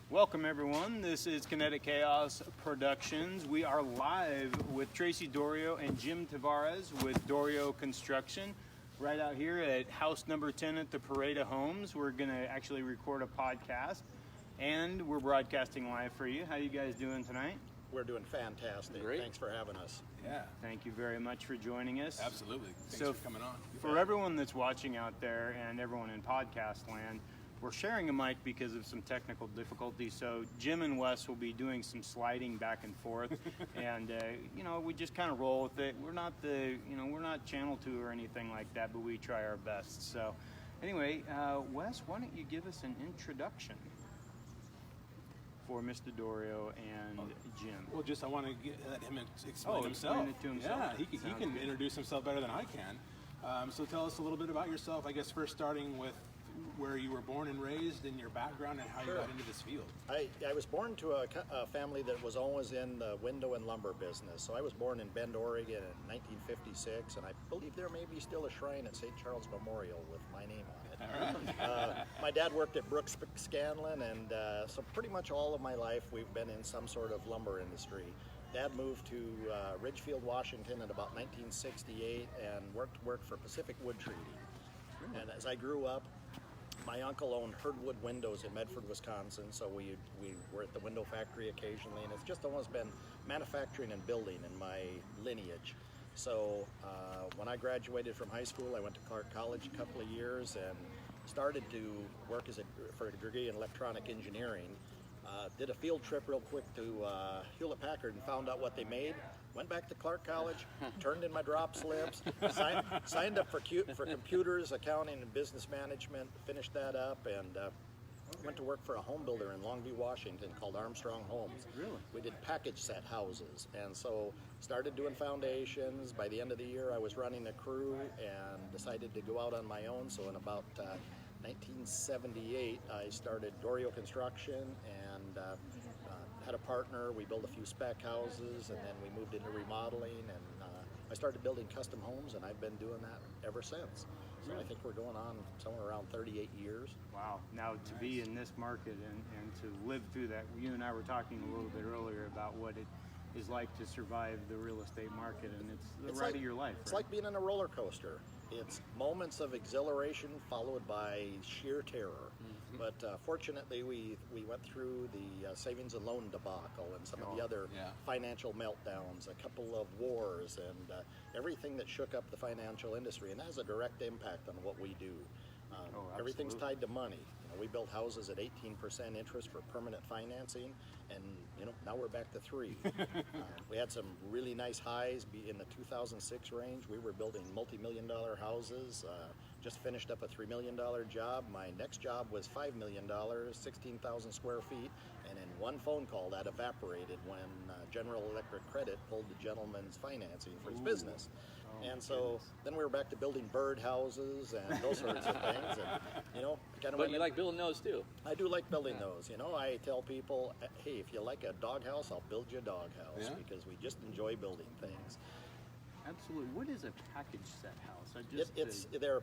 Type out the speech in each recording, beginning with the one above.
Welcome everyone, this is Kinetic Chaos Productions. We are live with Tracy Doriot and Jim Tavares with Doriot Construction right out here at house number 10 at the Parade of Homes. We're going to actually record a podcast and we're broadcasting live for you. How you guys doing tonight? We're doing fantastic. Great. Thanks for having us. Yeah. Thank you very much for joining us. Absolutely. Thanks So for coming on. For everyone that's watching out there and everyone in podcast land, we're sharing a mic because of some technical difficulties. So Jim and Wes will be doing some sliding back and forth, and we just kind of roll with it. We're not we're not Channel 2 or anything like that, but we try our best. So anyway, Wes, why don't you give us an introduction for Mr. Doriot and Jim? Well, I want to let him explain himself. Explain it to himself. Yeah, he can introduce himself better than I can. So tell us a little bit about yourself. I guess first starting with where you were born and raised, and your background, and how you got into this field. I was born to a family that was always in the window and lumber business. So I was born in Bend, Oregon in 1956, and I believe there may be still a shrine at St. Charles Memorial with my name on it. My dad worked at Brooks Scanlon, and so pretty much all of my life we've been in some sort of lumber industry. Dad moved to Ridgefield, Washington in about 1968 and worked for Pacific Wood Treaty. And as I grew up, my uncle owned Herdwood Windows in Medford, Wisconsin, so we were at the window factory occasionally, and it's just almost been manufacturing and building in my lineage. So when I graduated from high school, I went to Clark College a couple of years and started to work for a degree in electronic engineering. Did a field trip real quick to Hewlett-Packard and found out what they made. Went back to Clark College, turned in my drop slips, signed up for computers, accounting, and business management, finished that up, and went to work for a home builder in Longview, Washington called Armstrong Homes. Really? We did package set houses, and so started doing foundations. By the end of the year, I was running a crew and decided to go out on my own. So in about 1978, I started Doriot Construction and had a partner. We built a few spec houses, and then we moved into remodeling, and I started building custom homes, and I've been doing that ever since. So I think we're going on somewhere around 38 years. Wow. Now to be in this market and to live through that, you and I were talking a little bit earlier about what it is like to survive the real estate market, and it's the ride of your life. It's like being in a roller coaster. It's moments of exhilaration followed by sheer terror. But fortunately, we went through the savings and loan debacle and some of the other financial meltdowns, a couple of wars, and everything that shook up the financial industry. And that has a direct impact on what we do. Everything's tied to money. We built houses at 18% interest for permanent financing, and now we're back to 3. We had some really nice highs in the 2006 range. We were building multi-million-dollar houses. Just finished up a $3 million job. My next job was $5 million, 16,000 square feet, and in one phone call that evaporated when General Electric Credit pulled the gentleman's financing for his business. And so then we were back to building bird houses and those sorts of things. And, But you like building those too? I do like building those. I tell people, hey, if you like a doghouse, I'll build you a doghouse because we just enjoy building things. Absolutely. What is a package set house? They're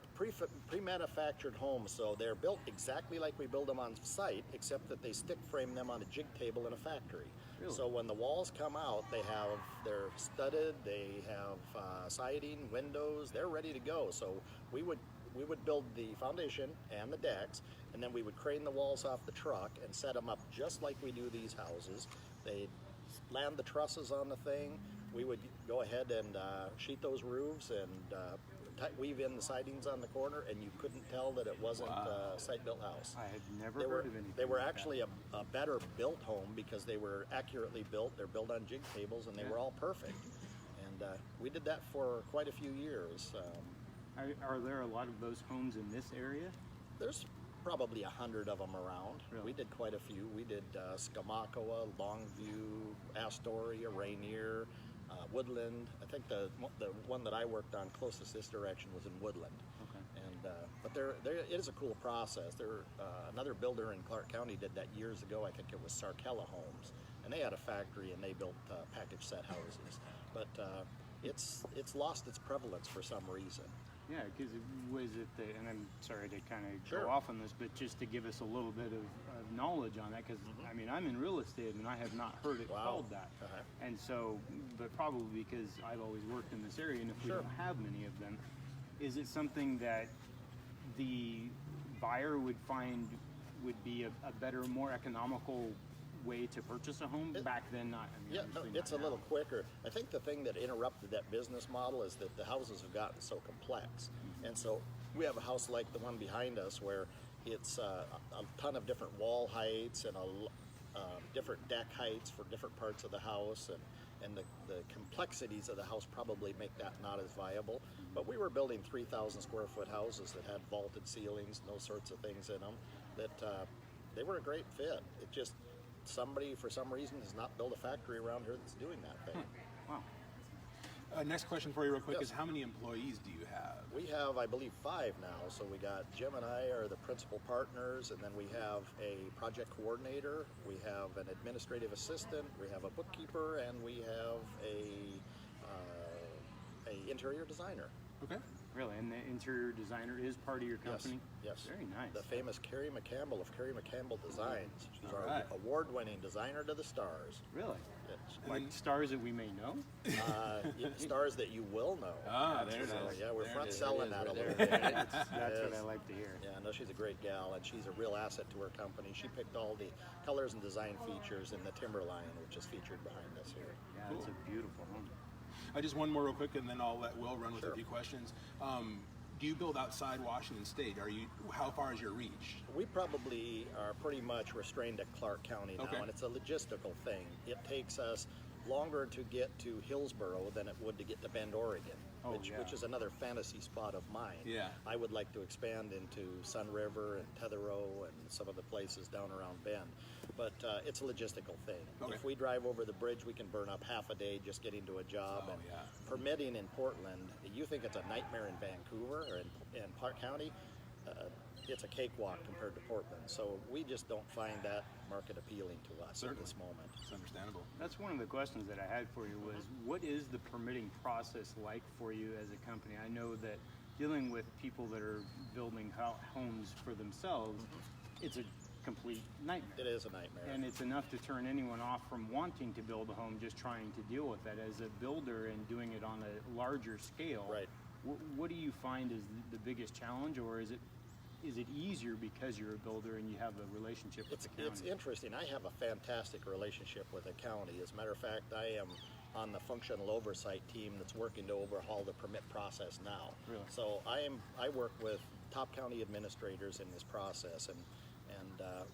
pre-manufactured homes, so they're built exactly like we build them on site, except that they stick frame them on a jig table in a factory. Really? So when the walls come out, they're studded, they have siding, windows, they're ready to go. So we would build the foundation and the decks, and then we would crane the walls off the truck and set them up just like we do these houses. They'd land the trusses on the thing. We would go ahead and sheet those roofs and weave in the sidings on the corner, and you couldn't tell that it wasn't a site-built house. I had never heard of anything. They were like actually a better built home because they were accurately built. They're built on jig tables, and they were all perfect. And we did that for quite a few years. Are there a lot of those homes in this area? There's probably 100 of them around. Really? We did quite a few. We did Skamakawa, Longview, Astoria, Rainier, Woodland. I think the one that I worked on closest this direction was in Woodland. Okay. And but it is a cool process. Another builder in Clark County did that years ago. I think it was Sarkella Homes, and they had a factory and they built package set houses. But it's lost its prevalence for some reason. Yeah, because and I'm sorry to kind of Sure. go off on this, but just to give us a little bit of knowledge knowledge on that, because I mean, I'm in real estate and I have not heard it Wow. called that. And so, but probably because I've always worked in this area, and if we Sure. don't have many of them, is it something that the buyer would find would be a better, more economical way to purchase a home? Back then, not. I mean, Yeah, no, obviously it's a not little now. quicker. I think the thing that interrupted that business model is that the houses have gotten so complex. And so we have a house like the one behind us where it's a ton of different wall heights and different deck heights for different parts of the house, and the complexities of the house probably make that not as viable. But we were building 3,000 square foot houses that had vaulted ceilings and those sorts of things in them that they were a great fit. It just, somebody for some reason has not built a factory around here that's doing that thing. Wow. Next question for you real quick Yes. is how many employees do you have? We have, I believe, 5 now. So we got Jim and I are the principal partners, and then we have a project coordinator, we have an administrative assistant, we have a bookkeeper, and we have a interior designer. Okay. Really? And the interior designer is part of your company? Yes. Very nice. The famous Carrie McCampbell of Carrie McCampbell Designs. She's All our right. award-winning designer to the stars. Really? Yes. Like stars that we may know? Stars that you will know. Ah, there it So, is. yeah, we're There it front is. selling There that a it is, little right bit. there. That's what Yes. I like to hear. Yeah, no, she's a great gal, and she's a real asset to her company. She picked all the colors and design features in the Timberline, which is featured behind us here. Yeah, it's a beautiful home. I just one more real quick, and then I'll let Will run with Sure. a few questions. Do you build outside Washington State? How far is your reach? We probably are pretty much restrained at Clark County now, Okay. and it's a logistical thing. It takes us longer to get to Hillsboro than it would to get to Bend, Oregon, Oh, which yeah. is another fantasy spot of mine. Yeah. I would like to expand into Sun River and Tetherow and some of the places down around Bend, but it's a logistical thing. Okay. If we drive over the bridge, we can burn up half a day just getting to a job. Oh, and yeah. permitting in Portland, you think it's a nightmare in Vancouver or in Clark County, it's a cakewalk compared to Portland. So we just don't find that market appealing to us at this moment. It's understandable. That's one of the questions that I had for you was, what is the permitting process like for you as a company? I know that dealing with people that are building homes for themselves, it's a complete nightmare. It is a nightmare. And it's enough to turn anyone off from wanting to build a home just trying to deal with that. As a builder and doing it on a larger scale, Right. What do you find is the biggest challenge, or is it easier because you're a builder and you have a relationship with the county? It's interesting. I have a fantastic relationship with the county. As a matter of fact, I am on the functional oversight team that's working to overhaul the permit process now. Really? So I work with top county administrators in this process, and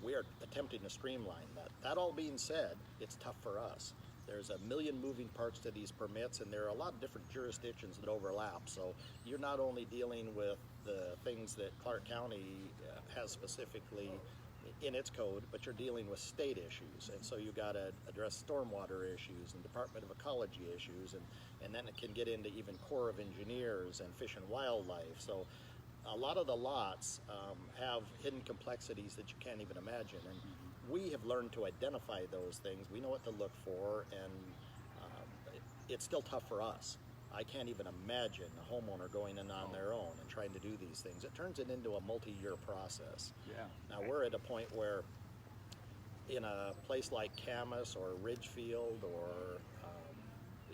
we are attempting to streamline that. That all being said, it's tough for us. There's a million moving parts to these permits, and there are a lot of different jurisdictions that overlap. So you're not only dealing with the things that Clark County has specifically in its code, but you're dealing with state issues. And so you got to address stormwater issues and Department of Ecology issues, and then it can get into even Corps of Engineers and Fish and Wildlife. So a lot of the lots have hidden complexities that you can't even imagine. And we have learned to identify those things. We know what to look for, and it's still tough for us. I can't even imagine a homeowner going in on their own and trying to do these things. It turns it into a multi-year process. Yeah. Now we're at a point where in a place like Camas or Ridgefield or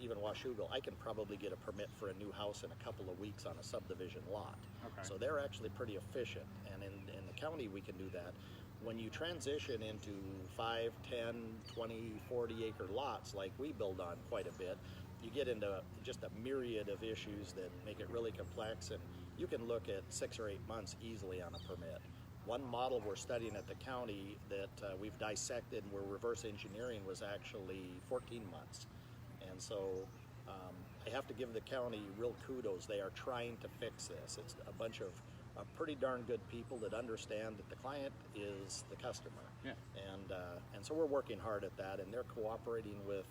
even Washougal, I can probably get a permit for a new house in a couple of weeks on a subdivision lot. Okay. So they're actually pretty efficient, and in the county we can do that. When you transition into 5, 10, 20, 40 acre lots like we build on quite a bit, you get into just a myriad of issues that make it really complex, and you can look at 6 or 8 months easily on a permit. One model we're studying at the county that we've dissected and we're reverse engineering was actually 14 months. And so I have to give the county real kudos. They are trying to fix this. It's a bunch of pretty darn good people that understand that the client is the customer. Yeah. And so we're working hard at that, and they're cooperating with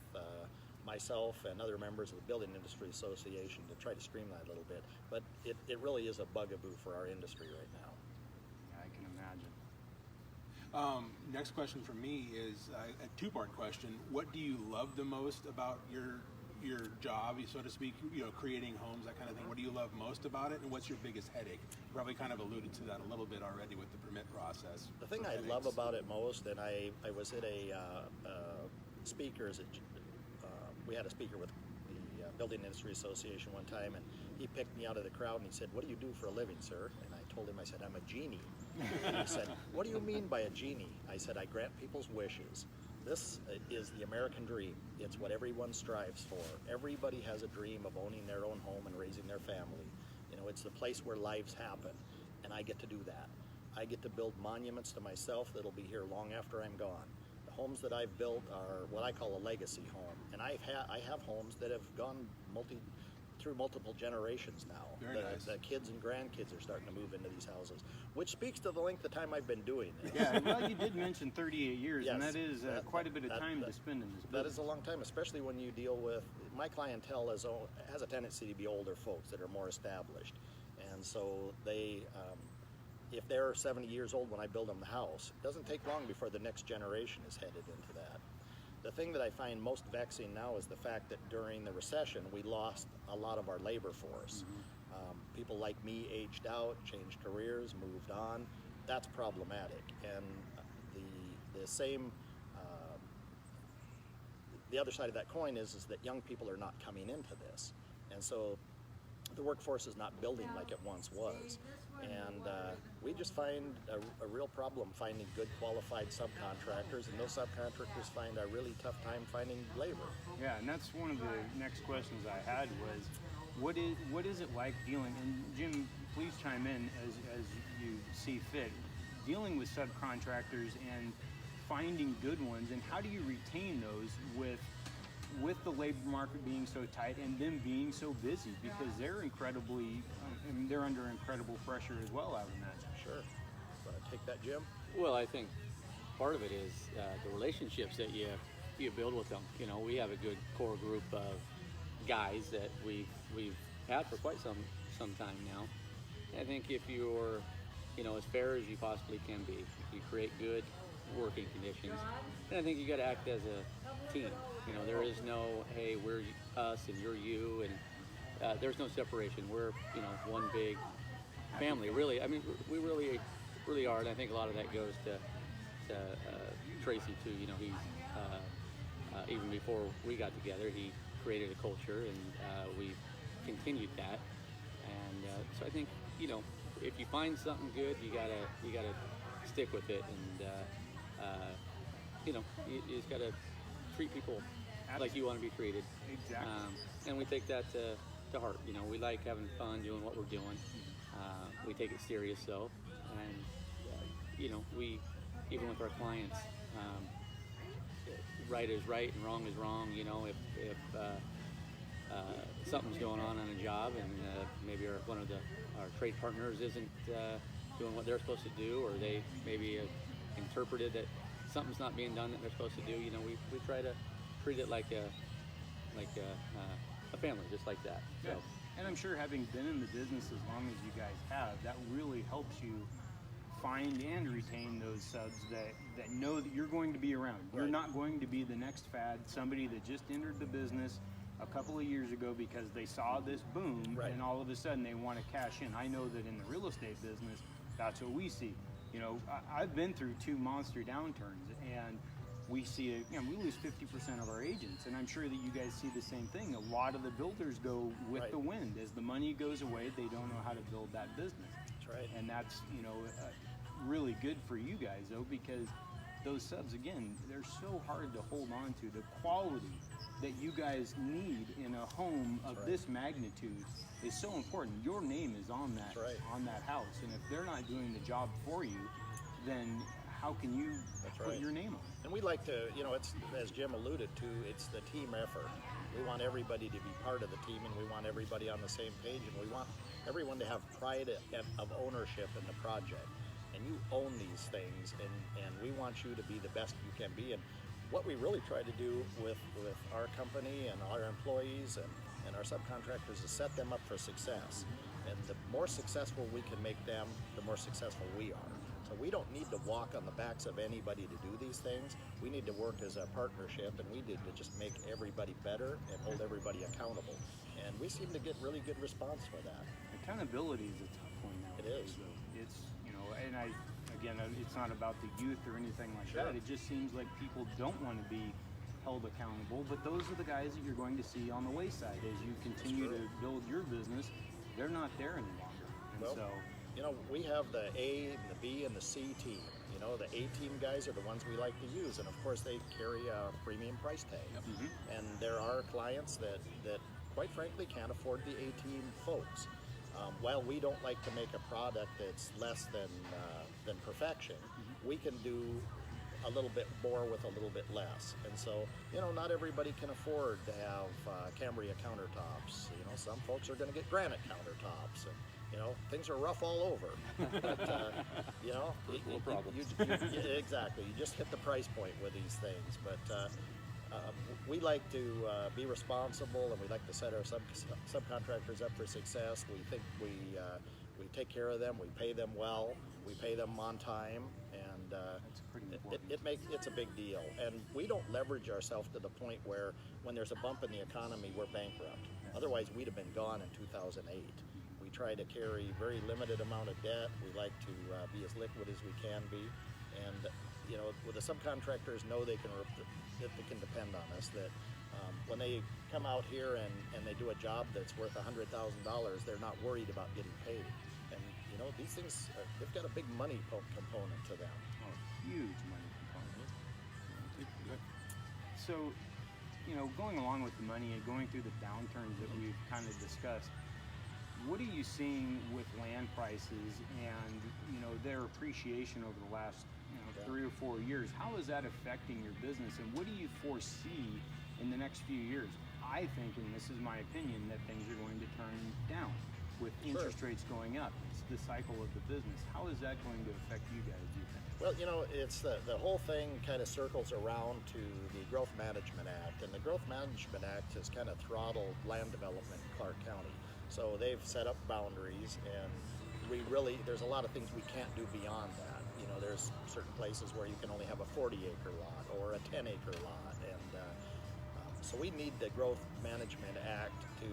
myself and other members of the Building Industry Association to try to streamline a little bit. But it really is a bugaboo for our industry right now. Yeah, I can imagine. Next question for me is a two-part question. What do you love the most about your your job, so to speak, creating homes, that kind of thing? What do you love most about it, and what's your biggest headache? You probably kind of alluded to that a little bit already with the permit process. The thing I love about it most, and I was at a speakers at, we had a speaker with the Building Industry Association one time, and he picked me out of the crowd and he said, "What do you do for a living, sir?" And I told him, I said, "I'm a genie." And he said, "What do you mean by a genie?" I said, "I grant people's wishes." This is the American dream. It's what everyone strives for. Everybody has a dream of owning their own home and raising their family. It's the place where lives happen, and I get to do that. I get to build monuments to myself that'll be here long after I'm gone. The homes that I've built are what I call a legacy home, and I have homes that have gone through multiple generations now. Very nice. The kids and grandkids are starting to move into these houses, which speaks to the length of time I've been doing this. Yeah, well, you did mention 38 years, and Yes, that is quite a bit of time to spend in this business. That is a long time, especially when you deal with, my clientele has a tendency to be older folks that are more established. And so they, if they're 70 years old when I build them the house, it doesn't take long before the next generation is headed into that. The thing that I find most vexing now is the fact that during the recession, we lost a lot of our labor force. People like me aged out, changed careers, moved on. That's problematic. And the same, the other side of that coin is that young people are not coming into this. And so the workforce is not building like it once was. And we just find a real problem finding good qualified subcontractors, and those subcontractors find a really tough time finding labor. Yeah, and that's one of the next questions I had was, what is it like dealing, and Jim, please chime in as you see fit, dealing with subcontractors and finding good ones, and how do you retain those with the labor market being so tight and them being so busy, because they're they're under incredible pressure as well, I would imagine. Sure. Take that, Jim? Well, I think part of it is the relationships that you build with them. We have a good core group of guys that we've had for quite some time now. I think if you're as fair as you possibly can be, if you create good working conditions, and I think you got to act as a team. There is no, hey, we're us and you're you, and there's no separation. We're one big family, really. I mean, we really are, and I think a lot of that goes to Tracy too. He's even before we got together, he created a culture, and we continued that. And so I think if you find something good, you gotta stick with it, and you just gotta treat people like you want to be treated. Exactly. And we take that to heart. We like having fun doing what we're doing. We take it serious though, and we, even with our clients, right is right and wrong is wrong. If something's going on a job, and maybe one of our trade partners isn't doing what they're supposed to do, or they maybe interpreted that something's not being done that they're supposed to do. We try to treat it like a family, just like that. Yeah. So. And I'm sure, having been in the business as long as you guys have, that really helps you find and retain those subs that know that you're going to be around. You're Right. not going to be the next fad, somebody that just entered the business a couple of years ago because they saw this boom, Right. and all of a sudden they want to cash in. I know that in the real estate business, that's what we see. I've been through 2 monster downturns, and we see we lose 50% of our agents, and I'm sure that you guys see the same thing. A lot of the builders go with Right. the wind. As the money goes away, they don't know how to build that business. That's right. And that's really good for you guys though, because those subs, again, they're so hard to hold on to. The quality that you guys need in a home of right. this magnitude is so important. Your name is on that That's right. on that house, and if they're not doing the job for you, then how can you That's put right. your name on it? And we like to, it's, as Jim alluded to, it's the team effort. We want everybody to be part of the team, and we want everybody on the same page, and we want everyone to have pride of ownership in the project. And you own these things, and we want you to be the best you can be. And what we really try to do with our company and our employees and our subcontractors is set them up for success. And the more successful we can make them, the more successful we are. So we don't need to walk on the backs of anybody to do these things. We need to work as a partnership, and we need to just make everybody better and hold everybody accountable. And we seem to get really good response for that. Accountability is a tough one is. nowadays, though. It's, it's not about the youth or anything like that. It just seems like people don't want to be held accountable, but those are the guys that you're going to see on the wayside as you continue to build your business. They're not there any longer. And so, we have the A, and the B, and the C team. The A team guys are the ones we like to use, and of course they carry a premium price tag. And there are clients that quite frankly can't afford the A team folks. While we don't like to make a product that's less than perfection, we can do a little bit more with a little bit less. And so, not everybody can afford to have Cambria countertops. Some folks are going to get granite countertops, and things are rough all over. But No problem. Exactly. You just hit the price point with these things. But we like to be responsible, and we like to set our subcontractors up for success. We think we take care of them. We pay them well. We pay them on time, and that's pretty important. it's a big deal. And we don't leverage ourselves to the point where when there's a bump in the economy, we're bankrupt. Otherwise, we'd have been gone in 2008. We try to carry very limited amount of debt. We like to be as liquid as we can be, and the subcontractors know that they can depend on us. That when they come out here and they do a job that's worth $100,000, they're not worried about getting paid. And these things they've got a big money component to them. Oh, huge money component. So, going along with the money and going through the downturns that we've kind of discussed, what are you seeing with land prices and their appreciation over the last 3 or 4 years? How is that affecting your business, and what do you foresee in the next few years? I think, and this is my opinion, that things are going to turn down with interest rates going up. It's the cycle of the business. How is that going to affect you guys, do you think? Well, it's the whole thing kind of circles around to the Growth Management Act, and the Growth Management Act has kind of throttled land development in Clark County. So they've set up boundaries, and there's a lot of things we can't do beyond that. There's certain places where you can only have a 40-acre lot or a 10-acre lot, and so we need the Growth Management Act to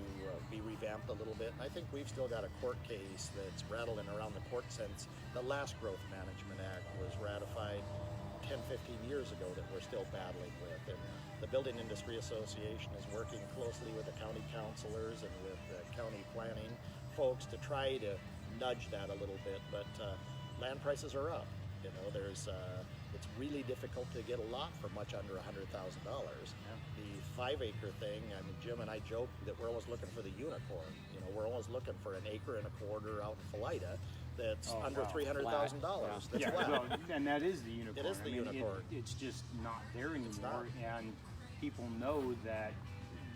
be revamped a little bit. And I think we've still got a court case that's rattling around the court since the last Growth Management Act was ratified 10, 15 years ago that we're still battling with. And the Building Industry Association is working closely with the county councilors and with the county planning folks to try to nudge that a little bit. But land prices are up. It's really difficult to get a lot for much under $100,000. The 5-acre thing, Jim and I joke that we're always looking for the unicorn. We're always looking for an acre and a quarter out in Philida that's under $300,000. That's flat. Well, and that is the unicorn. It is the unicorn. It's just not there anymore, and people know that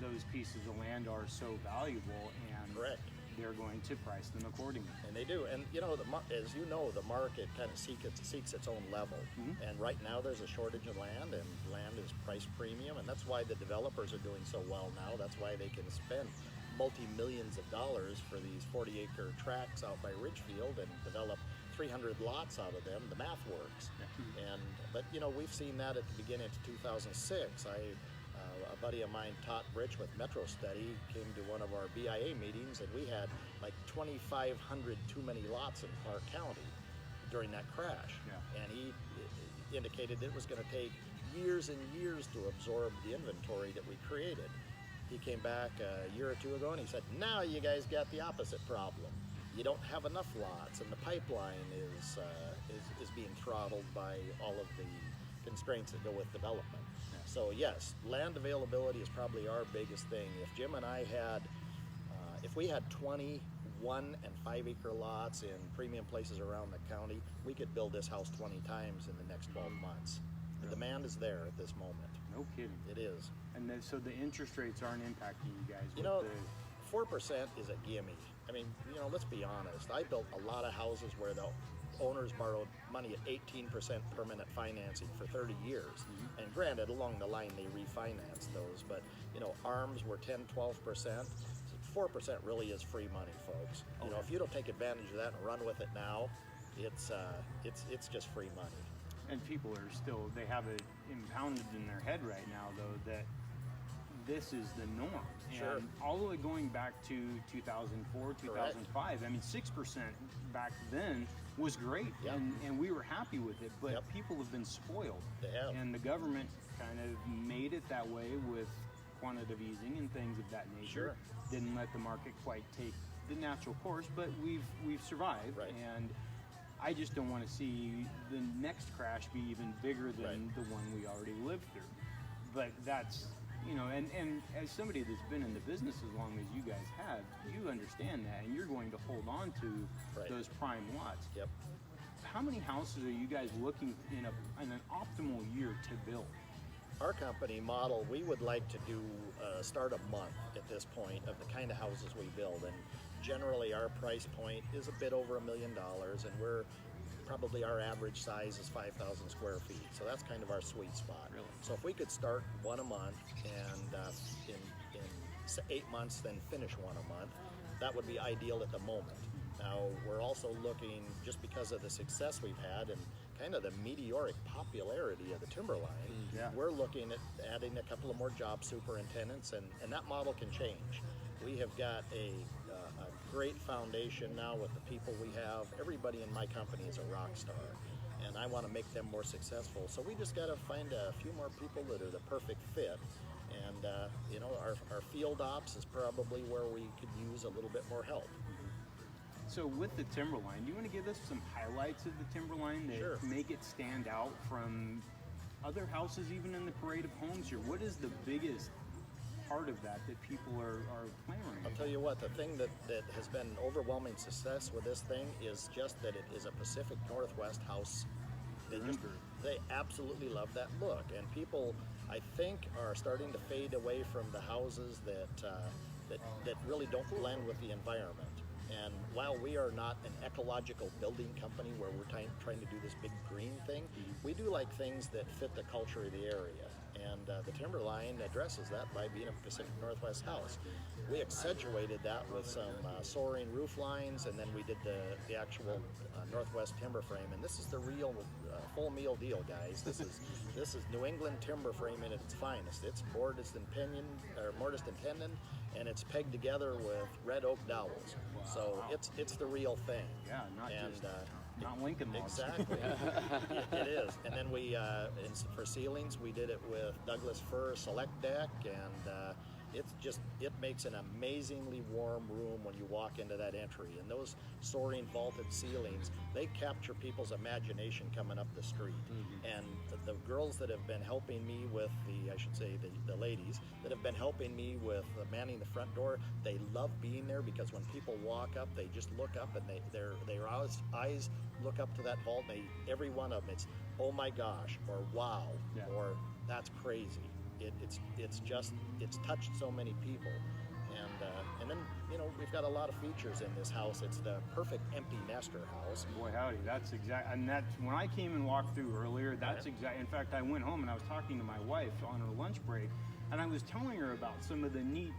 those pieces of land are so valuable, and Correct. they're going to price them accordingly. And they do. And as you know, the market kind of seeks its own level. And right now there's a shortage of land, and land is priced premium, and that's why the developers are doing so well now. That's why they can spend multi-millions of dollars for these 40-acre tracts out by Ridgefield and develop 300 lots out of them. The math works. But we've seen that at the beginning of 2006. A buddy of mine, Todd Rich with Metro Study, came to one of our BIA meetings, and we had like 2,500 too many lots in Clark County during that crash. And he indicated that it was going to take years and years to absorb the inventory that we created. He came back a year or two ago and he said, now you guys got the opposite problem. You don't have enough lots, and the pipeline is being throttled by all of the constraints that go with development. So yes, land availability is probably our biggest thing. If Jim and I had, if we had 20 1- and 5-acre lots in premium places around the county, we could build this house 20 times in the next 12 months. The demand is there at this moment. No kidding. It is. And then, so the interest rates aren't impacting you guys? 4% is a gimme. Let's be honest. I built a lot of houses where the owners borrowed money at 18% permanent financing for 30 years. And granted, along the line, they refinanced those. But, ARMs were 10, 12%. 4% really is free money, folks. If you don't take advantage of that and run with it now, it's just free money. And people are still, they have it impounded in their head right now, though, that this is the norm. Sure. And all the way going back to 2004, 2005, I mean, 6% back then was great, Yep. and we were happy with it, but Yep. people have been spoiled. They have. And the government kind of made it that way with quantitative easing and things of that nature. Sure. Didn't let the market quite take the natural course, but we've survived. Right. And I just don't want to see the next crash be even bigger than Right. the one we already lived through. But that's, and as somebody that's been in the business as long as you guys have, you understand that, and you're going to hold on to Right. those prime lots. Yep. How many houses are you guys looking in an optimal year to build? Our company model, we would like to do start a month at this point of the kind of houses we build, and generally our price point is a bit over $1 million, and we're probably, our average size is 5,000 square feet, so that's kind of our sweet spot. Really? So if we could start one a month and in 8 months then finish one a month, that would be ideal at the moment. Now we're also looking, just because of the success we've had and kind of the meteoric popularity of the Timberline, Yeah. we're looking at adding a couple of more job superintendents, and that model can change. We have got a great foundation now with the people we have. Everybody in my company is a rock star, and I want to make them more successful. So we just got to find a few more people that are the perfect fit. And our field ops is probably where we could use a little bit more help. So with the Timberline, do you want to give us some highlights of the Timberline that Sure. make it stand out from other houses even in the parade of homes here? What is the biggest part of that people are clamoring I'll tell you what, the thing that has been overwhelming success with this thing is just that it is a Pacific Northwest house. They absolutely love that look, and people, I think, are starting to fade away from the houses that really don't blend with the environment. And while we are not an ecological building company where we're trying to do this big green thing, we do like things that fit the culture of the area. And the Timberline addresses that by being a Pacific Northwest house. We accentuated that with some soaring roof lines, and then we did the actual Northwest timber frame. And this is the real full meal deal, guys. This is New England timber frame at its finest. It's mortised and tenon, and it's pegged together with red oak dowels. So it's the real thing. Yeah, not Lincoln logs. Exactly. It is. And then we, for ceilings, we did it with Douglas fir select deck, and it makes an amazingly warm room when you walk into that entry. And those soaring vaulted ceilings, they capture people's imagination coming up the street. Mm-hmm. And the girls that have been helping me with the ladies that have been helping me with manning the front door, they love being there, because when people walk up, they just look up and their eyes look up to that vault. Every one of them, it's oh my gosh, or wow, Yeah. or that's crazy. It's touched so many people, and then we've got a lot of features in this house. It's the perfect empty nester house. Boy, howdy, that's exact. And that's when I came and walked through earlier. That's exact. In fact, I went home and I was talking to my wife on her lunch break, and I was telling her about some of the neat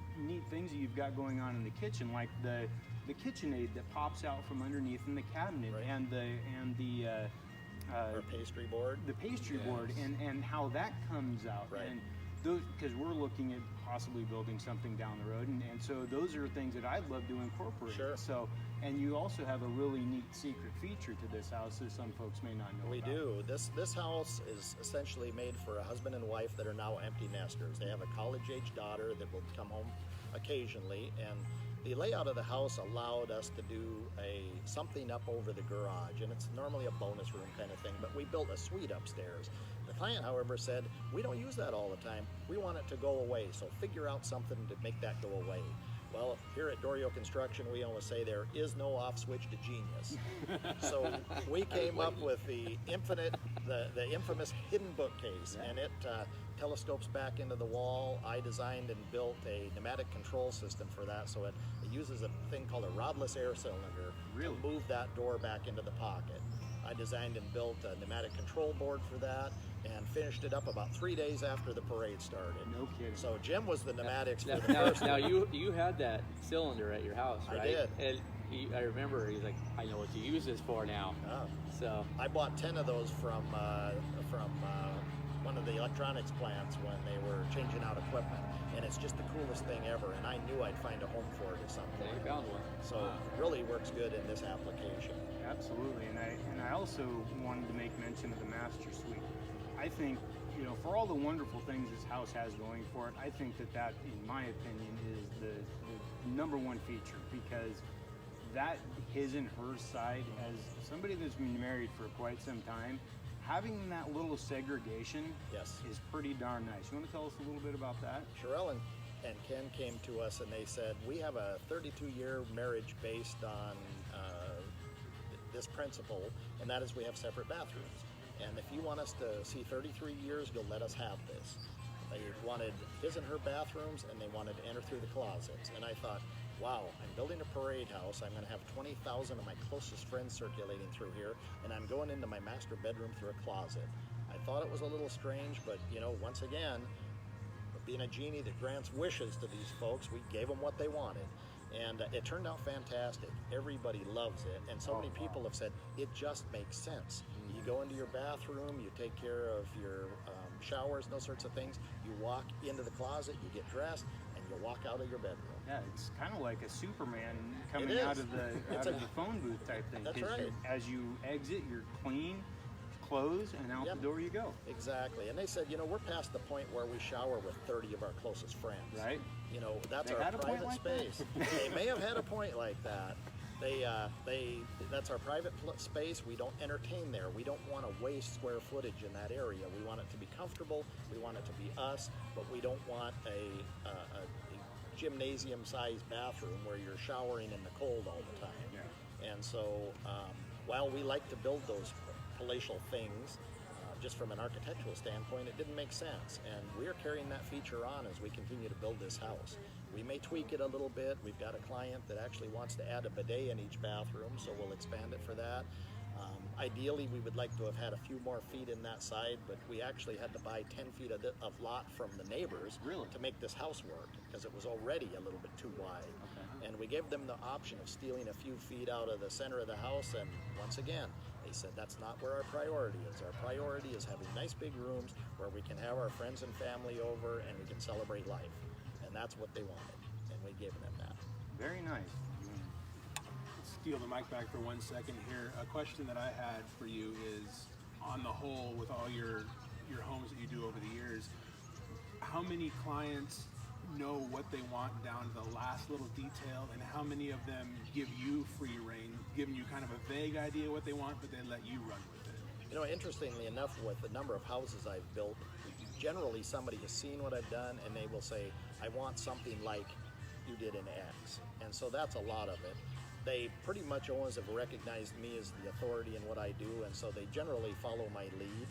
things that you've got going on in the kitchen, like the KitchenAid that pops out from underneath in the cabinet, Right. and the Our pastry board. the pastry board, and how that comes out. Right. And those, because we're looking at possibly building something down the road, and so those are things that I'd love to incorporate. Sure. So, and you also have a really neat secret feature to this house that some folks may not know We about. do. This house is essentially made for a husband and wife that are now empty nesters. They have a college-age daughter that will come home occasionally, and the layout of the house allowed us to do something up over the garage, and it's normally a bonus room kind of thing, but we built a suite upstairs. The client, however, said, we don't use that all the time. We want it to go away, so figure out something to make that go away. Well, here at Doriot Construction, we always say there is no off switch to genius. So we came up with the infamous hidden bookcase, and it telescopes back into the wall. I designed and built a pneumatic control system for that, so it uses a thing called a rodless air cylinder Really? to move that door back into the pocket. I designed and built a pneumatic control board for that, and finished it up about 3 days after the parade started. No kidding. So Jim was the pneumatics for the first. Now you had that cylinder at your house, I right? did. I remember he's like, I know what to use this for now. Oh. So I bought 10 of those from one of the electronics plants when they were changing out equipment, and it's just the coolest thing ever. And I knew I'd find a home for it at some I point. found one. So it really works good in this application. Absolutely, and I also wanted to make mention of the master suite. I think, for all the wonderful things this house has going for it, I think that in my opinion is the number one feature, because that his and her side, as somebody that's been married for quite some time, having that little segregation Yes. is pretty darn nice. You want to tell us a little bit about that? Sherelle and Ken came to us and they said, we have a 32-year marriage based on this principle, and that is we have separate bathrooms. And if you want us to see 33 years, you'll let us have this. They wanted his and her bathrooms, and they wanted to enter through the closets. And I thought, wow, I'm building a parade house. I'm going to have 20,000 of my closest friends circulating through here, and I'm going into my master bedroom through a closet. I thought it was a little strange, but once again, being a genie that grants wishes to these folks, we gave them what they wanted. And it turned out fantastic. Everybody loves it. And so many people have said, it just makes sense. You go into your bathroom, you take care of your showers and those sorts of things. You walk into the closet, you get dressed, and you walk out of your bedroom. Yeah, it's kind of like a Superman coming It is. out of the phone booth type thing. That's 'Cause right. as you exit, you're clean, clothes, and out Yep. the door you go. Exactly. And they said, we're past the point where we shower with 30 of our closest friends. Right. That's They our had a point private like that? space. They may have had a point like that. That's our private space. We don't entertain there. We don't want to waste square footage in that area. We want it to be comfortable. We want it to be us, but we don't want a gymnasium-sized bathroom where you're showering in the cold all the time. Yeah. And so, while we like to build those palatial things, just from an architectural standpoint, it didn't make sense. And we're carrying that feature on as we continue to build this house. We may tweak it a little bit. We've got a client that actually wants to add a bidet in each bathroom, so we'll expand it for that. Ideally, we would like to have had a few more feet in that side, but we actually had to buy 10 feet of lot from the neighbors Really? to make this house work, because it was already a little bit too wide. And we gave them the option of stealing a few feet out of the center of the house, and once again, they said that's not where our priority is. Our priority is having nice big rooms where we can have our friends and family over and we can celebrate life. And that's what they wanted, and we gave them that. Very nice. Steal the mic back for 1 second here. A question that I had for you is, on the whole, with all your homes that you do over the years, how many clients know what they want down to the last little detail, and how many of them give you free reign, giving you kind of a vague idea what they want, but they let you run with it? Interestingly enough, with the number of houses I've built, generally somebody has seen what I've done and they will say, I want something like you did in X. And so that's a lot of it. They pretty much always have recognized me as the authority in what I do, and so they generally follow my lead.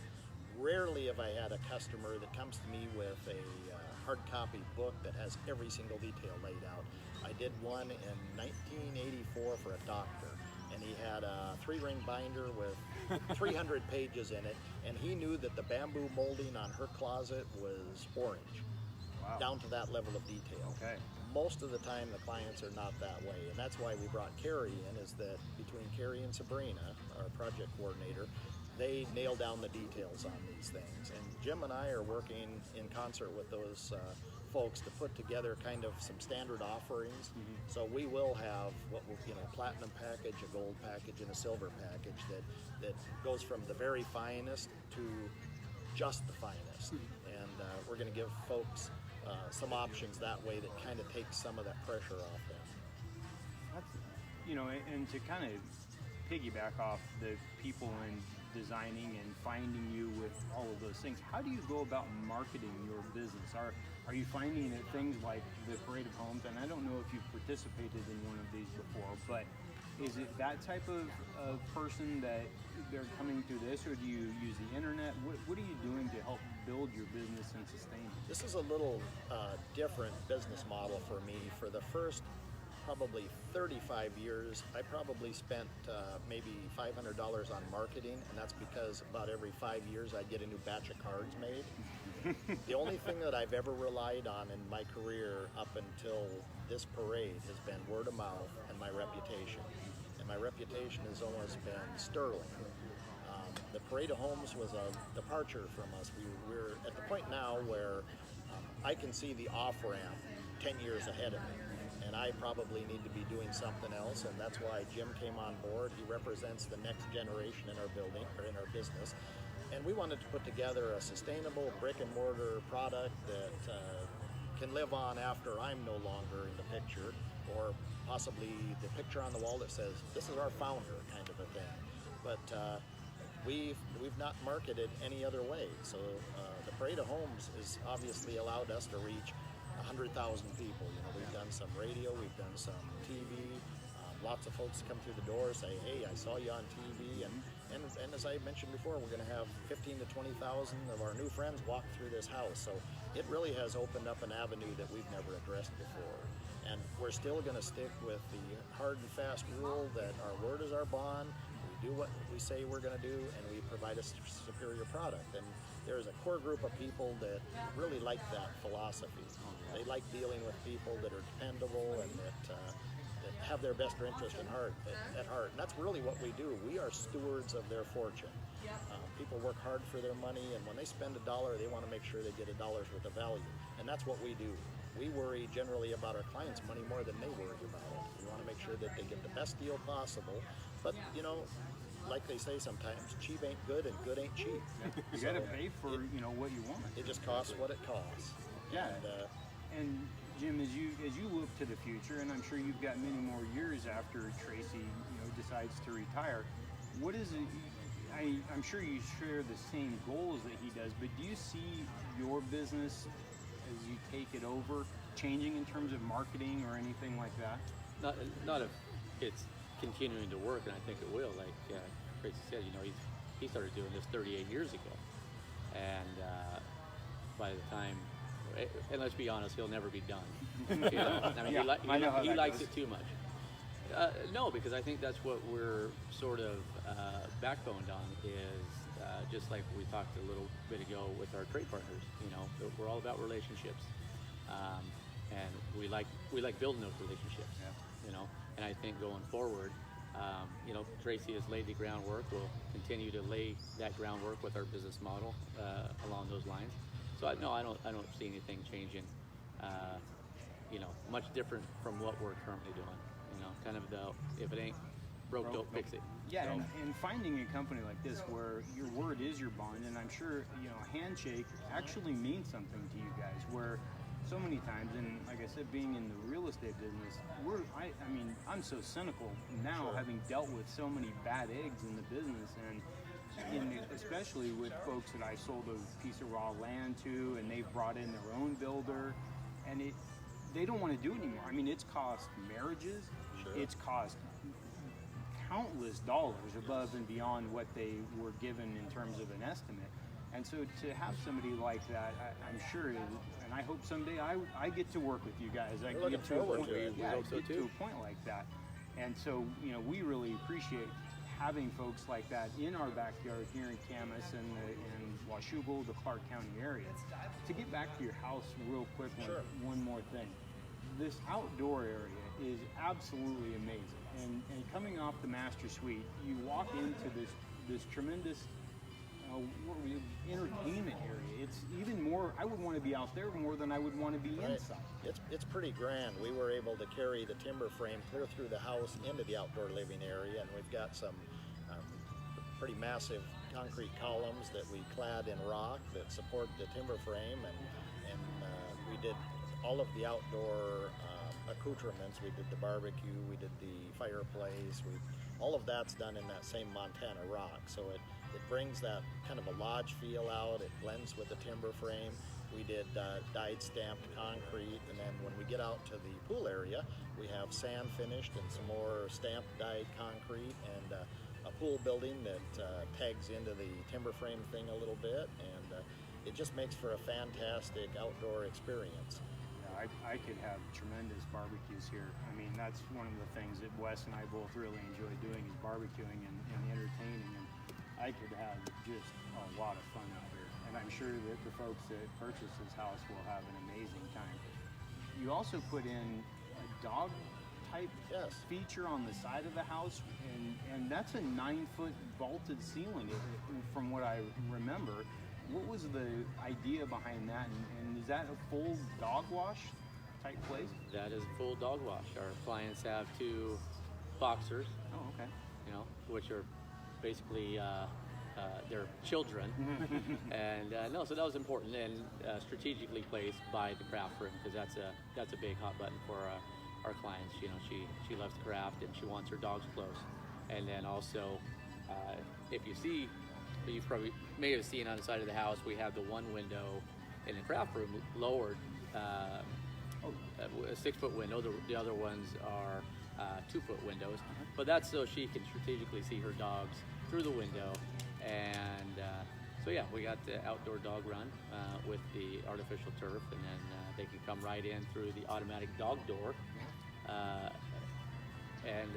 Rarely have I had a customer that comes to me with a hard copy book that has every single detail laid out. I did one in 1984 for a doctor, and he had a 3-ring binder with 300 pages in it, and he knew that the bamboo molding on her closet was orange. Wow. Down to that level of detail. Okay. Most of the time the clients are not that way, and that's why we brought Carrie in, is that between Carrie and Sabrina, our project coordinator, they nail down the details on these things. And Jim and I are working in concert with those folks to put together kind of some standard offerings. So we will have a platinum package, a gold package, and a silver package that goes from the very finest to just the finest. And we're going to give folks some options that way that kind of takes some of that pressure off them. That's, and to kind of piggyback off the people in designing and finding you with all of those things, how do you go about marketing your business? Are you finding that things like the Parade of Homes, and I don't know if you've participated in one of these before, but is it that type of person that they're coming through this, or do you use the internet? What are you doing to help build your business and sustain it? This is a little different business model for me. For the first probably 35 years, I probably spent maybe $500 on marketing, and that's because about every 5 years I'd get a new batch of cards made. The only thing that I've ever relied on in my career up until this parade has been word of mouth and my reputation. And my reputation has almost been sterling. The Parade of Homes was a departure from us. We're at the point now where I can see the off-ramp 10 years ahead of me. And I probably need to be doing something else, and that's why Jim came on board. He represents the next generation in our building, or in our business. And we wanted to put together a sustainable brick and mortar product that can live on after I'm no longer in the picture, or possibly the picture on the wall that says, this is our founder, kind of a thing. But we've not marketed any other way. So the Parade of Homes has obviously allowed us to reach 100,000 people. You know, we've done some radio, we've done some TV. Lots of folks come through the door, say, hey, I saw you on TV. And as I mentioned before, we're going to have 15 to 20,000 of our new friends walk through this house. So it really has opened up an avenue that we've never addressed before. And we're still going to stick with the hard and fast rule that our word is our bond. We do what we say we're going to do, and we provide a superior product. And there's a core group of people that really like that philosophy. They like dealing with people that are dependable and that have their best interest at heart. And that's really what we do. We are stewards of their fortune. People work hard for their money, and when they spend $1, they want to make sure they get $1 worth of value. And that's what we do. We worry generally about our clients' money more than they worry about it. We want to make sure that they get the best deal possible. But, you know, like they say sometimes, cheap ain't good and good ain't cheap. You got to pay for what you want. It just costs what it costs. Yeah. And Jim, as you look to the future, and I'm sure you've got many more years after Tracy, decides to retire, what is it? I'm sure you share the same goals that he does, but do you see your business as you take it over changing in terms of marketing or anything like that? Not if it's continuing to work, and I think it will. Like Tracy said, he started doing this 38 years ago, and by the time, and let's be honest, he'll never be done. I mean, he likes it too much. No, because I think that's what we're sort of backboned on is just like we talked a little bit ago with our trade partners. We're all about relationships, and we like building those relationships. Yeah. And I think going forward, Tracy has laid the groundwork. We'll continue to lay that groundwork with our business model along those lines. So I don't see anything changing, much different from what we're currently doing. Kind of if it ain't broke, don't fix it. Yeah, so. and finding a company like this where your word is your bond, and I'm sure a handshake actually means something to you guys. Where so many times, and like I said, being in the real estate business, I'm so cynical now, Sure. having dealt with so many bad eggs in the business, and especially with folks that I sold a piece of raw land to, and they've brought in their own builder, and they don't want to do it anymore. I mean, it's cost marriages, Sure. it's cost countless dollars above and beyond what they were given in terms of an estimate. And so to have somebody like that, I'm sure, and I hope someday I get to work with you guys. I We're get looking to a forward point, to it. We yeah, hope so get to too. a point like that. And so, we really appreciate having folks like that in our backyard here in Camas and Washougal, the Clark County area. To get back to your house real quick, Sure. one more thing. This outdoor area is absolutely amazing. And coming off the master suite, you walk into this tremendous entertainment area. It's even more, I would want to be out there more than I would want to be Right. inside. It's pretty grand. We were able to carry the timber frame clear through the house into the outdoor living area, and we've got some pretty massive concrete columns that we clad in rock that support the timber frame, and we did all of the outdoor accoutrements. We did the barbecue, we did the fireplace, all of that's done in that same Montana rock, so it brings that kind of a lodge feel out. It blends with the timber frame. We did dyed stamped concrete, and then when we get out to the pool area, we have sand finished and some more stamped dyed concrete, and a pool building that tags into the timber frame thing a little bit, and it just makes for a fantastic outdoor experience. Yeah, I could have tremendous barbecues here. I mean, that's one of the things that Wes and I both really enjoy doing is barbecuing and entertaining. And I could have just a lot of fun out here. And I'm sure that the folks that purchase this house will have an amazing time. You also put in a dog type Yes. feature on the side of the house, and that's a 9-foot vaulted ceiling from what I remember. What was the idea behind that, and is that a full dog wash type place? That is full dog wash. Our clients have 2 boxers, Oh, okay. which are basically their children. And no, so that was important and strategically placed by the craft room, because that's a big hot button for our clients. She loves to craft and she wants her dogs close. And then also, if you see, you probably may have seen on the side of the house, we have the one window in the craft room lowered, a 6-foot window. The other ones are 2-foot windows, but that's so she can strategically see her dogs through the window. And so yeah, we got the outdoor dog run with the artificial turf, and then they can come right in through the automatic dog door and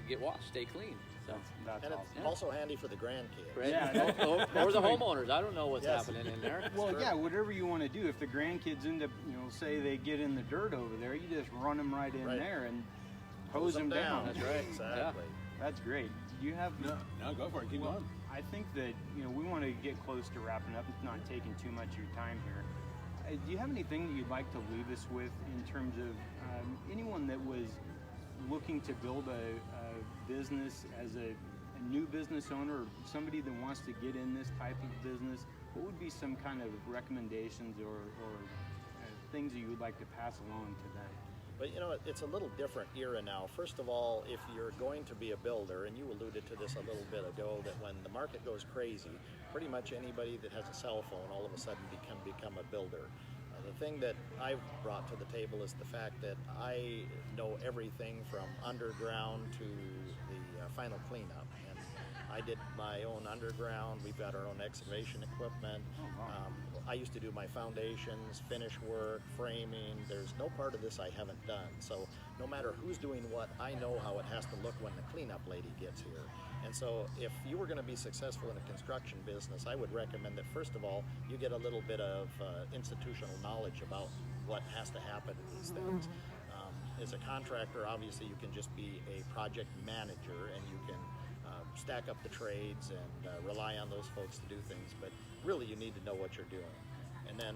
get washed, stay clean. So. That's And awesome. it's also handy for the grandkids. Right? Yeah, or the homeowners. I don't know what's Yes. happening in there. Well, yeah, whatever you want to do. If the grandkids end up, say they get in the dirt over there, you just run them right in Right. there and hose them down. That's right. Exactly. That's great. Do you have? No, go for it. Keep going. I think that we want to get close to wrapping up. It's not taking too much of your time here. Do you have anything that you'd like to leave us with in terms of anyone that was looking to build a business as a new business owner, or somebody that wants to get in this type of business? What would be some kind of recommendations or things that you would like to pass along to them? But it's a little different era now. First of all, if you're going to be a builder, and you alluded to this a little bit ago, that when the market goes crazy, pretty much anybody that has a cell phone all of a sudden can become a builder. The thing that I've brought to the table is the fact that I know everything from underground to the final cleanup. And I did my own underground. We've got our own excavation equipment. Oh, wow. I used to do my foundations, finish work, framing. There's no part of this I haven't done. So no matter who's doing what, I know how it has to look when the cleanup lady gets here. And so if you were going to be successful in a construction business, I would recommend that first of all, you get a little bit of institutional knowledge about what has to happen in these things. As a contractor, obviously you can just be a project manager and you can stack up the trades and rely on those folks to do things, but really you need to know what you're doing. And then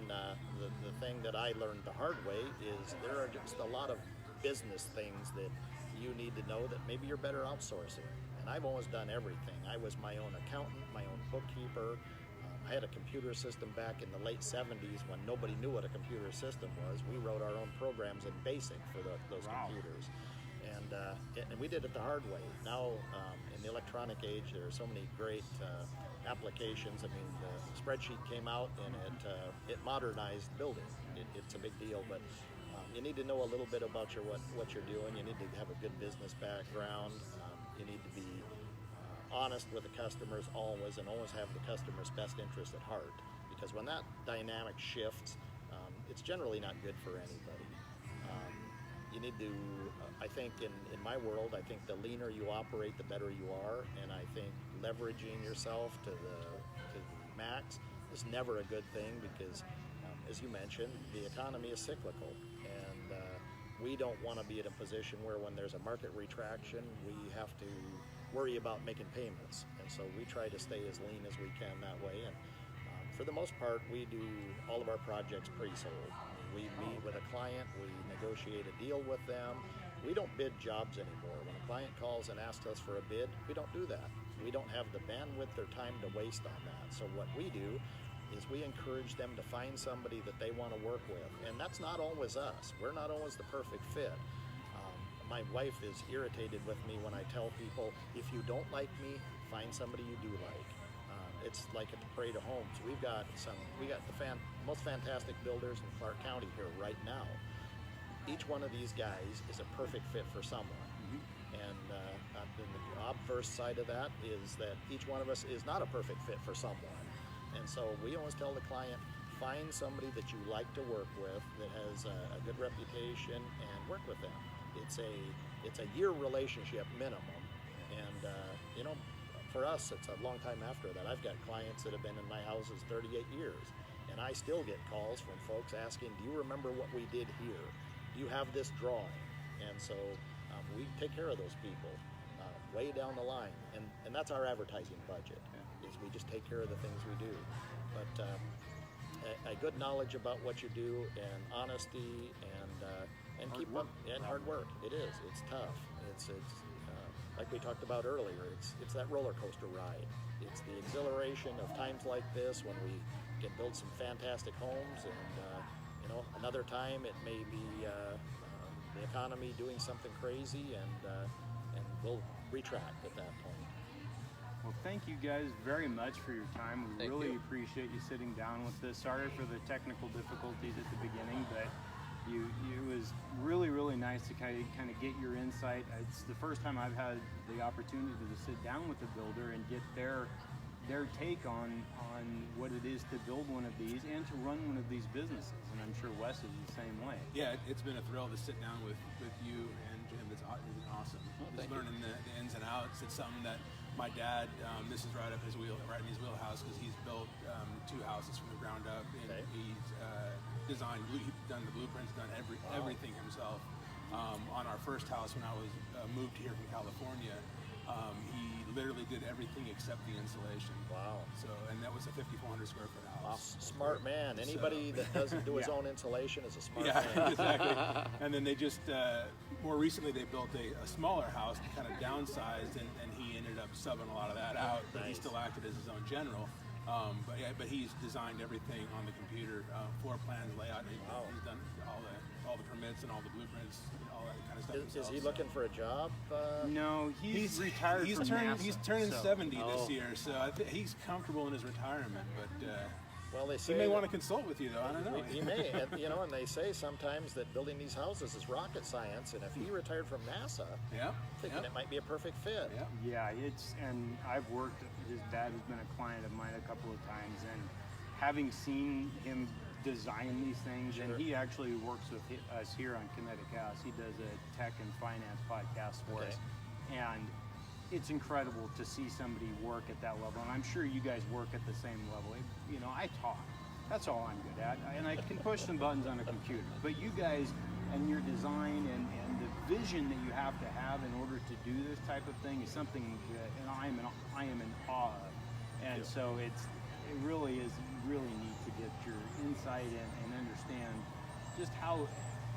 the thing that I learned the hard way is there are just a lot of business things that you need to know that maybe you're better outsourcing. And I've always done everything. I was my own accountant, my own bookkeeper. I had a computer system back in the late 70s when nobody knew what a computer system was. We wrote our own programs in BASIC for those Wow. computers. And we did it the hard way. Now, in the electronic age, there are so many great applications. I mean, the spreadsheet came out and it modernized building. It's a big deal, but you need to know a little bit about what you're doing. You need to have a good business background. You need to be honest with the customers always, and always have the customer's best interest at heart. Because when that dynamic shifts, it's generally not good for anybody. You need to, I think in my world, I think the leaner you operate, the better you are. And I think leveraging yourself to the max is never a good thing, because as you mentioned, the economy is cyclical. And we don't want to be in a position where when there's a market retraction, we have to worry about making payments. And so we try to stay as lean as we can that way. And for the most part, we do all of our projects pre-sold. We meet with a client, we negotiate a deal with them. We don't bid jobs anymore. When a client calls and asks us for a bid, we don't do that. We don't have the bandwidth or time to waste on that. So what we do is we encourage them to find somebody that they want to work with. And that's not always us. We're not always the perfect fit. My wife is irritated with me when I tell people, if you don't like me, find somebody you do like. It's like at the Parade of Homes. We got the most fantastic builders in Clark County here right now. Each one of these guys is a perfect fit for someone. And the obverse side of that is that each one of us is not a perfect fit for someone. And so we always tell the client, find somebody that you like to work with, that has a good reputation, and work with them. It's a year relationship minimum. And for us, it's a long time after that. I've got clients that have been in my houses 38 years, and I still get calls from folks asking, do you remember what we did here? Do you have this drawing? And so we take care of those people way down the line, and that's our advertising budget, is we just take care of the things we do. But a good knowledge about what you do, and honesty, and keep up, and hard work. It is. It's tough. It's like we talked about earlier. It's that roller coaster ride. It's the exhilaration of times like this when we can build some fantastic homes, and another time it may be the economy doing something crazy, and we'll retract at that point. Well, thank you guys very much for your time. We Thank really you. appreciate you sitting down with us. Sorry for the technical difficulties at the beginning, but it was really, really nice to kind of get your insight. It's the first time I've had the opportunity to sit down with a builder and get their take on what it is to build one of these and to run one of these businesses. And I'm sure Wes is the same way. Yeah, it's been a thrill to sit down with you and Jim. It's been awesome. Well, Just thank you. learning the ins and outs. It's something that my dad, this is right in his wheelhouse, because he's built 2 houses from the ground up, and Okay. he's he's done the blueprints, done everything himself. On our first house, when I was moved here from California, he literally did everything except the insulation. Wow. So, and that was a 5,400 square foot house. Smart man. Anybody that doesn't do his Yeah. own insulation is a smart Yeah, man. exactly. And then they just more recently they built a smaller house, kind of downsized, and he ended up subbing a lot of that out. But he Nice. still acted as his own general. But he's designed everything on the computer, floor plans, layout. Wow. He's done all the permits and all the blueprints, all that kind of stuff. Is himself, he so. looking for a job? No, he's retired He's from turning NASA, he's turning so- 70 Oh. this year, so I think he's comfortable in his retirement. But Well, they he say may that- want to consult with you, though. I don't know. He may, and they say sometimes that building these houses is rocket science, and if he retired from NASA, Yeah. thinking Yeah. it might be a perfect fit. Yeah. Yeah, and I've worked, his dad has been a client of mine a couple of times, and having seen him design these things, Sure. and he actually works with us here on Kinetic House. He does a tech and finance podcast for Okay. us, and it's incredible to see somebody work at that level, and I'm sure you guys work at the same level. I talk. That's all I'm good at, and I can push some buttons on a computer. But you guys and your design and the vision that you have to have in order to do this type of thing is something that I am in awe of. And so it really is really neat to get your insight and understand just how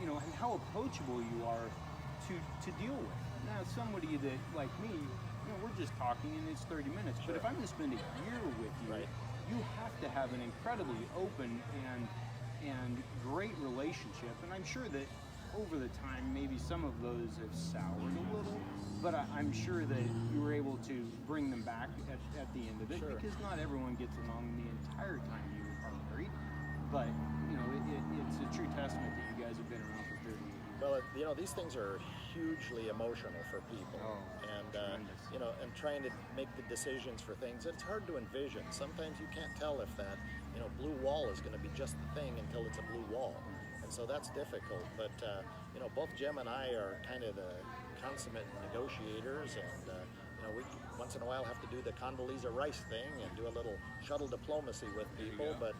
and how approachable you are to deal with. Now, somebody that like me, we're just talking and it's 30 minutes. But if I'm going to spend a year with you, Right. you have to have an incredibly open and great relationship. And I'm sure that over the time, maybe some of those have soured a little, but I'm sure that you were able to bring them back at the end of it, Sure. because not everyone gets along the entire time you are married. But it's a true testament that you guys have been around for 30 years. Well, these things are hugely emotional for people, and tremendous. and trying to make the decisions for things, it's hard to envision. Sometimes you can't tell if that blue wall is going to be just the thing until it's a blue wall, and so that's difficult. But both Jim and I are kind of the consummate negotiators, and we once in a while have to do the Condoleezza Rice thing and do a little shuttle diplomacy with people. But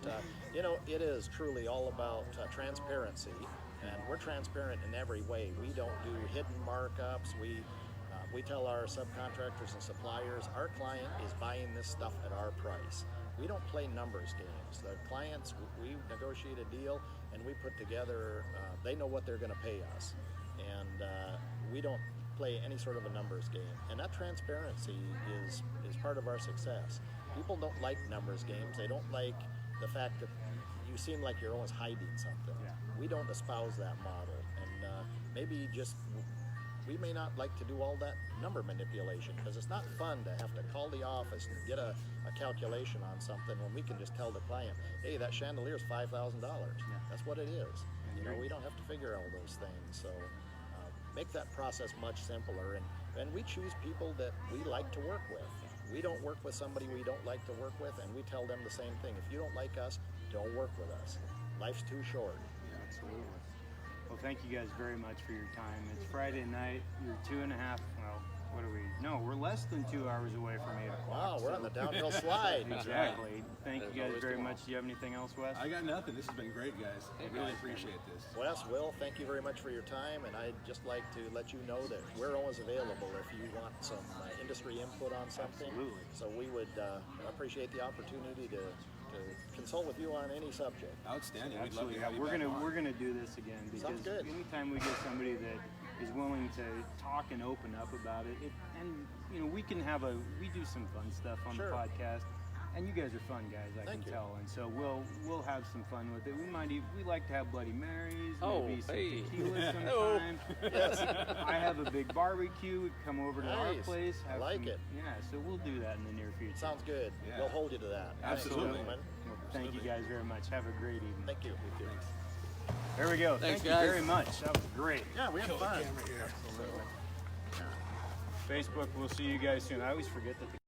it is truly all about transparency. And we're transparent in every way. We don't do hidden markups. We tell our subcontractors and suppliers, our client is buying this stuff at our price. We don't play numbers games. The clients, we negotiate a deal and we put together, they know what they're going to pay us. And we don't play any sort of a numbers game. And that transparency is part of our success. People don't like numbers games. They don't like the fact that you seem like you're always hiding something. Yeah. We don't espouse that model, and maybe just we may not like to do all that number manipulation, because it's not fun to have to call the office and get a calculation on something when we can just tell the client, hey, that chandelier is $5,000. That's what it is. We don't have to figure all those things. So make that process much simpler, and we choose people that we like to work with. We don't work with somebody we don't like to work with, and we tell them the same thing. If you don't like us, don't work with us. Life's too short. Absolutely. Well, thank you guys very much for your time. It's Friday night. You're 2.5, what are we? No, we're less than 2 hours away from 8 o'clock. Wow, we're so- on the downhill slide. Exactly. Thank There's you guys always very tomorrow. much. Do you have anything else, Wes? I got nothing. This has been great, guys. I really appreciate this. Wes, Will, thank you very much for your time, and I'd just like to let you know that we're always available if you want some industry input on something. Absolutely. So we would appreciate the opportunity to consult with you on any subject. Outstanding. We'd love Absolutely. to Yeah, have you we're back gonna on. we're gonna do this again because Sounds good. anytime we get somebody that is willing to talk and open up about it, and you know we do some fun stuff on Sure. the podcast, and you guys are fun guys, I Thank can you. tell, and so we'll have some fun with it. We like to have Bloody Marys, Oh, maybe some hey. tequila Oh. sometime. I have a big barbecue. We come over to our Nice. place. I have like some- it. Yeah, so we'll do that in the near future. Sounds good. Yeah. We'll hold you to that. Thanks, Absolutely. gentlemen. Well, thank you guys very much. Have a great evening. Thank you. Thanks. There we go. Thanks, Thank you guys. very much. That was great. Yeah, we had fun. Camera here. Facebook, we'll see you guys soon. I always forget that the